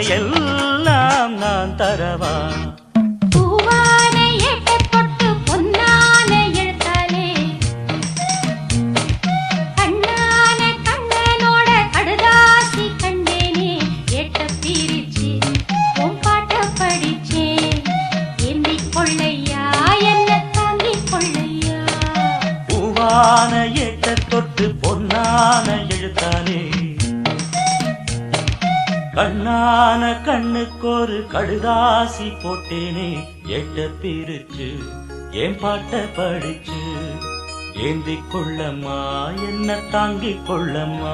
எல்லாம் நான் தரவா? ஏட்ட தொட்டு பொன்னான எழுத்தாலே கண்ணான கண்ணுக்கொரு கடுதாசி போட்டேனே எட்ட பிரிச்சு என் பாட்ட படிச்சு ஏந்திக் கொள்ளம்மா என்ன தாங்கிக் கொள்ளம்மா.